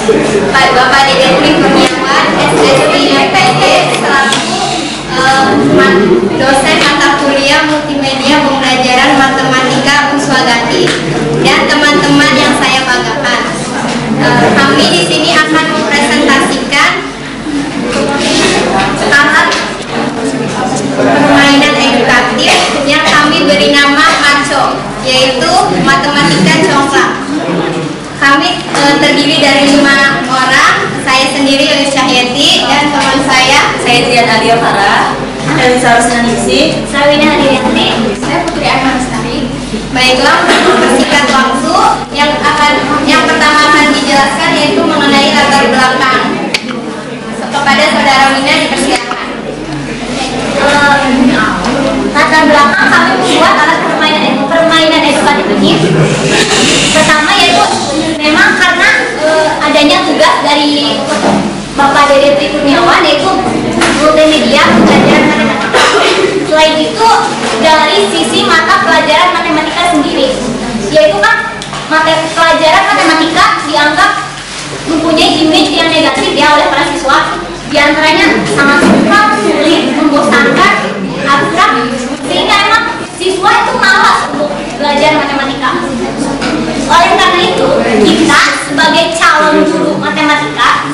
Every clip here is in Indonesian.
Pak Bapak Dede Kurniawan, SSI MPD, selaku dosen mata kuliah multimedia pembelajaran matematika Puswagati, dan teman-teman yang saya banggakan. Kami di sini akan mempresentasikan alat permainan edukatif yang kami beri nama MACO, yaitu Matematika Congklak. Kami terdiri dari 5 orang, saya sendiri Yulis Cahyati, dan teman saya Trian Alia Farah, Elisa Rosnaningsih, saya Wina Hadianti, saya Putri Arman Lestari. Baiklah, untuk persingkat waktu, yang pertama akan dijelaskan yaitu mengenai latar belakang. Kepada saudara Wina dipersilakan. Latar belakang kami membuat alat permainan edukatif ini. Pertama yaitu memang karena adanya tugas dari Bapak Dede Kurniawan, yaitu multimedia pembelajaran matematika. Selain itu dari sisi mata pelajaran matematika sendiri, yaitu kan pelajaran matematika dianggap mempunyai image yang negatif ya oleh para siswa. Di antaranya sangat sulit, membosankan, abstrak, sehingga emang siswa itu malas untuk belajar matematika. Oleh karena itu, kita sebagai calon guru matematika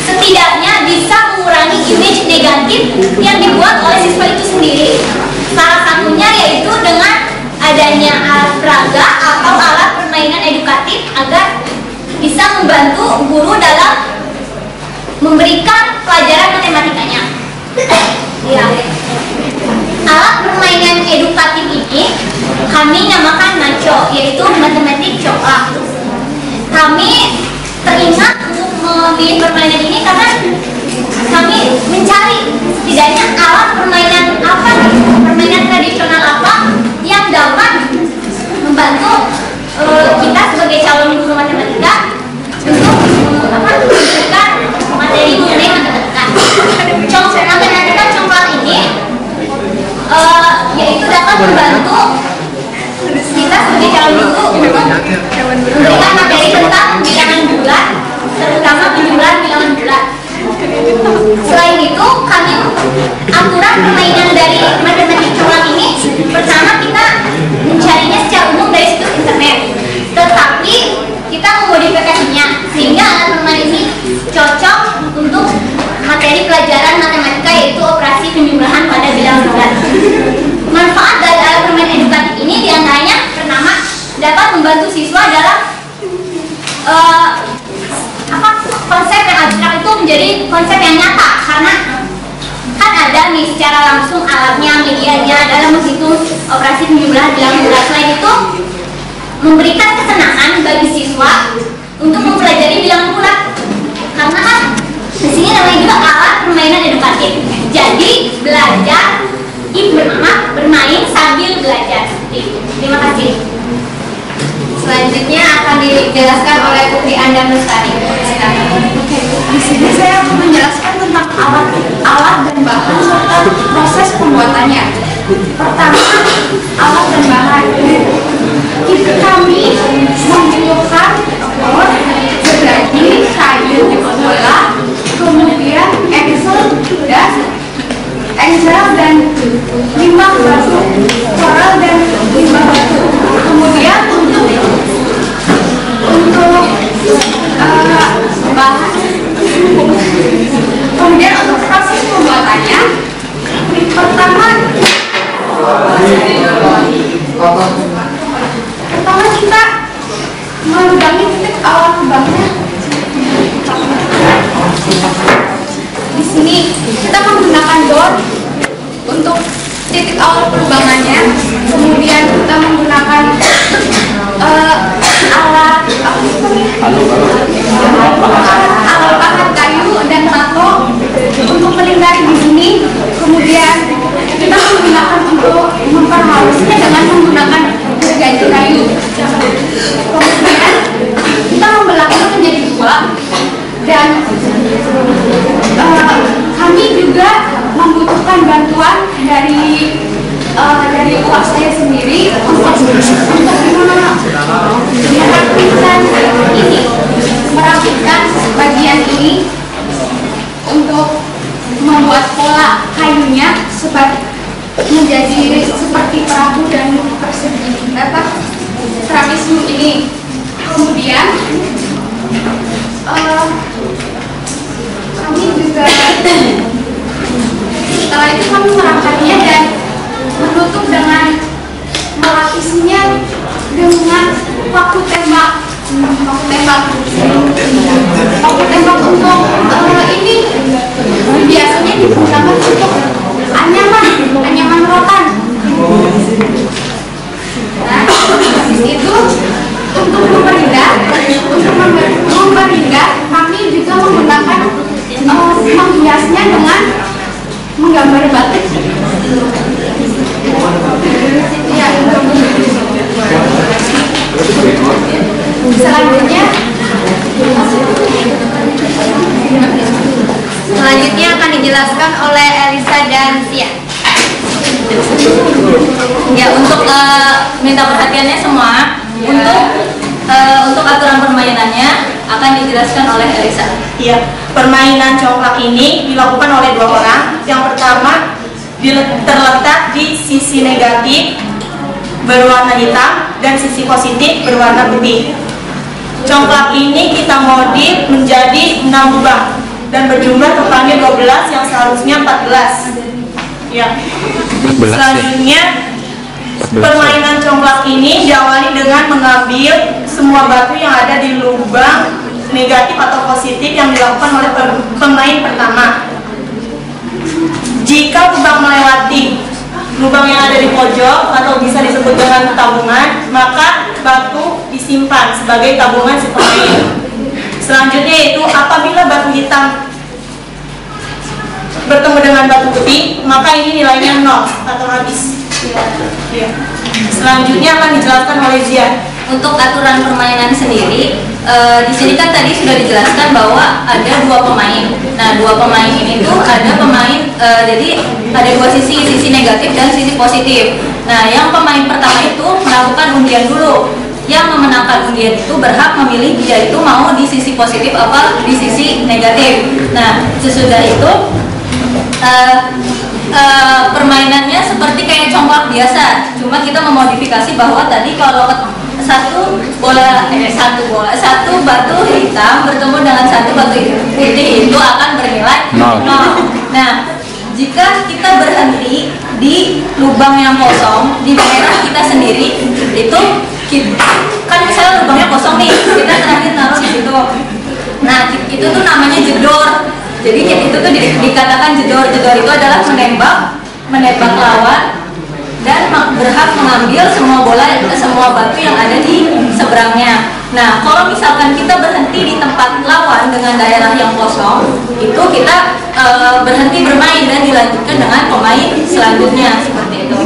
setidaknya bisa mengurangi image negatif yang dibuat oleh siswa itu sendiri. Salah satunya yaitu dengan adanya alat peraga atau alat permainan edukatif agar bisa membantu guru dalam memberikan pelajaran matematikanya. Ya. Alat permainan edukatif ini kami namakan MACO, yaitu Matematik Congklak. Kami teringat untuk memilih permainan ini karena kami mencari setidaknya alat permainan apa, permainan tradisional apa yang dapat membantu kita sebagai calon guru matematika untuk memberikan materi mengenai matematika. Matematika Congklak ini yaitu dapat membantu kita sebagai calon guru untuk memberikan materi tentang bilangan bulat, terutama penjumlahan bilangan bulat. Selain itu, kami aturan permainan dari matematik congklak ini, pertama kita mencarinya secara umum dari situs internet, tetapi kita memodifikasinya sehingga alat permainan ini cocok untuk materi pelajaran matematika, yaitu operasi penjumlahan pada bilangan bulat. Manfaat dari alat permainan edukatif ini diantaranya pertama dapat membantu siswa dalam konsep yang abstrak itu menjadi konsep yang nyata, karena kan ada nih secara langsung alatnya, medianya dalam menghitung operasi penjumlahan bilangan bulat. Selain itu memberikan kesenangan bagi siswa untuk mempelajari bilangan bulat, karena kan di sini namanya juga alat permainan edukatif. Jadi belajar bermain sambil belajar. Terima kasih. Selanjutnya akan dijelaskan oleh Putri Andam Lestari. Di sini saya akan menjelaskan tentang alat dan bahan serta proses pembuatannya. Pertama, alat dan bahan. Kami membutuhkan gergaji, kayu, bola, kemudian engsel dan limbah batu, koral dan limbah batu. Kemudian untuk bahan, kemudian untuk proses pembuatannya, pertama kita melubangi titik awal lubangnya. Di sini kita menggunakan dot untuk titik awal pelubangannya. Kemudian kita menggunakan alat pahat kayu dan tato untuk melingkari di sini. Kemudian kita menggunakan untuk memperhalusnya dengan menggunakan gergaji kayu. Kemudian kita membelahnya menjadi 2, dan kami juga membutuhkan bantuan dari uang saya sendiri untuk merapikan ini. Setelah itu kami merangkainya dan menutup dengan melapisinya dengan paku tembak untuk ini biasanya digunakan untuk anyaman rotan. Nah, itu untuk memperindah kami juga menggunakan menghiasnya dengan menggambar batik. Selanjutnya akan dijelaskan oleh Elisa dan Sia. Ya, untuk minta perhatiannya semua, untuk aturan permainannya akan dijelaskan oleh Elisa. Iya, permainan congklak ini dilakukan oleh 2 orang. Yang pertama terletak di sisi negatif berwarna hitam dan sisi positif berwarna putih. Congklak ini kita modif menjadi 6 lubang dan berjumlah totalnya 12 yang seharusnya 14. Ya. Selanjutnya permainan congklak ini diawali dengan mengambil semua batu yang ada di lubang negatif atau positif yang dilakukan oleh pemain pertama. Jika lubang melewati lubang yang ada di pojok atau bisa disebut dengan tabungan, maka batu disimpan sebagai tabungan si pemain. Selanjutnya yaitu apabila batu hitam bertemu dengan batu putih, maka ini nilainya 0 atau habis. Ya. Selanjutnya akan dijelaskan oleh Zian. Untuk aturan permainan sendiri, di sini kan tadi sudah dijelaskan bahwa ada 2 pemain. Nah, 2 pemain ini tuh ada pemain, jadi ada 2 sisi negatif dan sisi positif. Nah, yang pemain pertama itu melakukan undian dulu. Yang memenangkan undian itu berhak memilih dia itu mau di sisi positif apa di sisi negatif. Nah, sesudah itu permainannya seperti kayak congklak biasa, cuma kita memodifikasi bahwa tadi kalau satu batu hitam bertemu dengan satu batu putih itu akan bernilai 0. Nah, jika kita berhenti di lubang yang kosong di daerah kita sendiri, itu kan misalnya lubangnya kosong nih, kita terakhir taruh di situ. Nah, itu tuh namanya jedor. Jadi itu tuh dikatakan jedor. Jedor itu adalah menembak lawan dan berhak mengambil semua batu yang ada di seberangnya. Nah, kalau misalkan kita berhenti di tempat lawan dengan daerah yang kosong, itu kita berhenti bermain dan dilanjutkan dengan pemain selanjutnya seperti itu.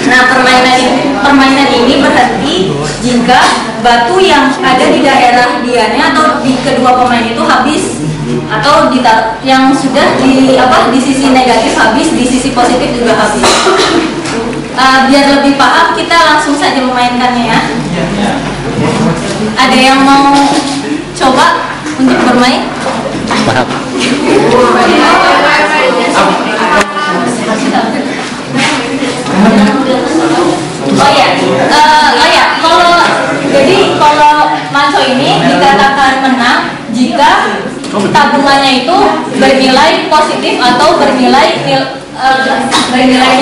Nah, permainan ini berhenti jika batu yang ada di daerah dianya atau di kedua pemain itu habis, atau yang sudah di sisi negatif habis, di sisi positif juga habis. Biar lebih paham, kita langsung saja memainkannya ya. Ada yang mau coba untuk bermain? Kalau Manso ini dikatakan menang jika tabungannya itu bernilai positif atau bernilainya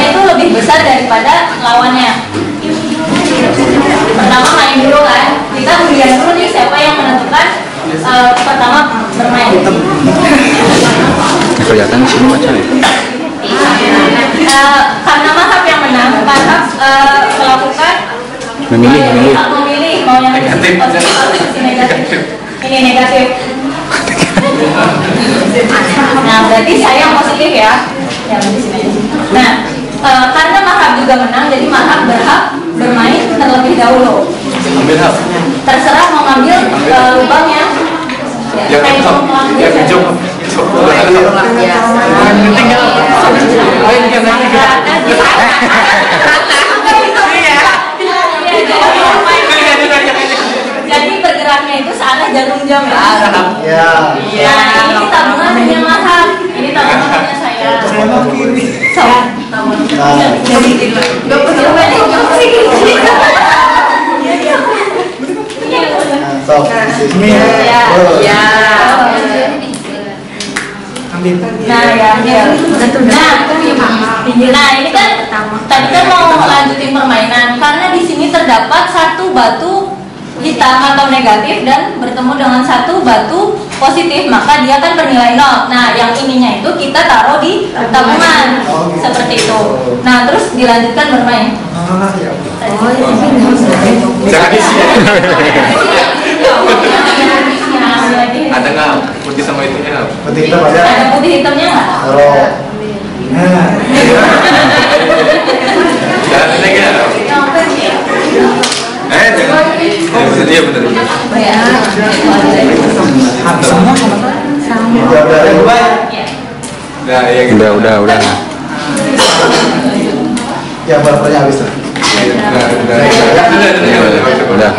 itu lebih besar daripada lawannya. Pertama main dulu kan, kita undian dulu nih siapa yang menentukan pertama bermain. Kelihatan di sini macam karena Mahab yang menang, Mahab melakukan memilih mau yang positif atau negatif. Ini negatif. Nah, berarti saya yang positif ya. Nah, karena Mahab juga menang, jadi Mahab berhak bermain terlebih dahulu. Terserah mau ngambil lubangnya. Jadi bergeraknya itu searah jarum jam ya. Iya. Ini tabungan punya Mahab, ini tabungan punya saya. Nah ya, nah ini kan tadi kan mau lanjutin permainan karena di sini terdapat satu batu hitam atau negatif dan bertemu dengan satu batu positif, maka dia kan bernilai 0. Nah yang ininya itu kita taruh di tabungan seperti itu. Nah terus dilanjutkan bermain. Jangan isi. Ada nggak putih sama itunya? Putih hitam ada. Ada putih hitamnya nggak? Jangan ini ya. Jangan. Iya benar. Udah. Ya bapaknya habis lah. Udah.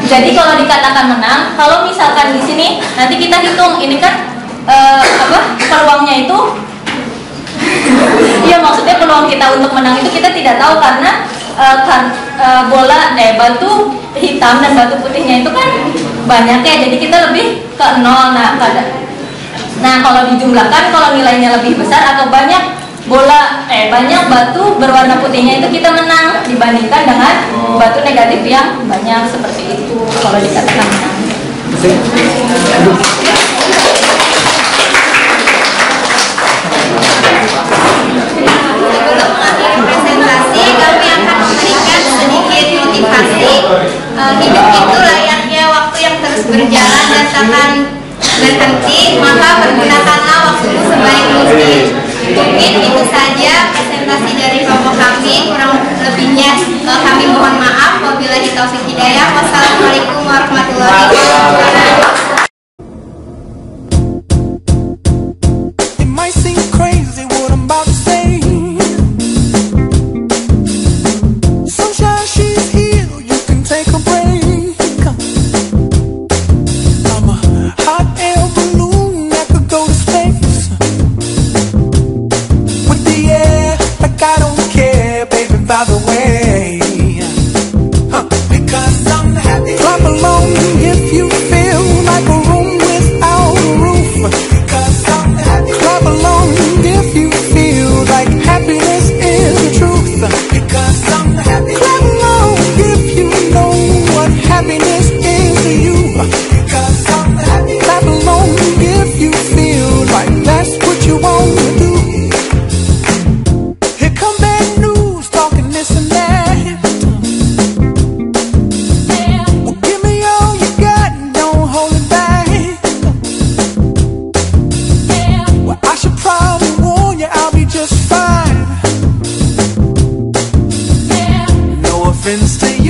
Jadi kalau dikatakan menang, kalau misalkan di sini nanti kita hitung ini kan peluangnya itu. Iya maksudnya peluang kita untuk menang itu kita tidak tahu karena batu hitam dan batu putihnya itu kan banyak ya, jadi kita lebih ke 0. Nah kalau dijumlahkan, kalau nilainya lebih besar atau banyak banyak batu berwarna putihnya itu kita menang dibandingkan dengan batu negatif yang banyak, seperti itu kalau dikatakan menang. Sebelum mengakhiri presentasi, kami akan memberikan sedikit motivasi. Hidup itu layaknya waktu yang terus berjalan dan takkan berhenti, maka pergunakanlah waktumu sebaik mungkin. Mungkin itu saja presentasi dari kelompok kami. Kurang lebihnya kami mohon maaf. Wabillahi taufiq hidayah. Wassalamualaikum warahmatullahi wabarakatuh. By the way, because I'm happy. Clap along if you feel like a room without a roof. Because I'm happy. Clap along if you feel like happiness is the truth. Because I'm happy. Clap along if you know what happiness is to you. Because I'm happy. Clap along if you feel like that's what you want to do. Here come bad news talking this and that. Well, give me all you got and don't hold it back. Well, I should probably warn you, I'll be just fine. No offense to you.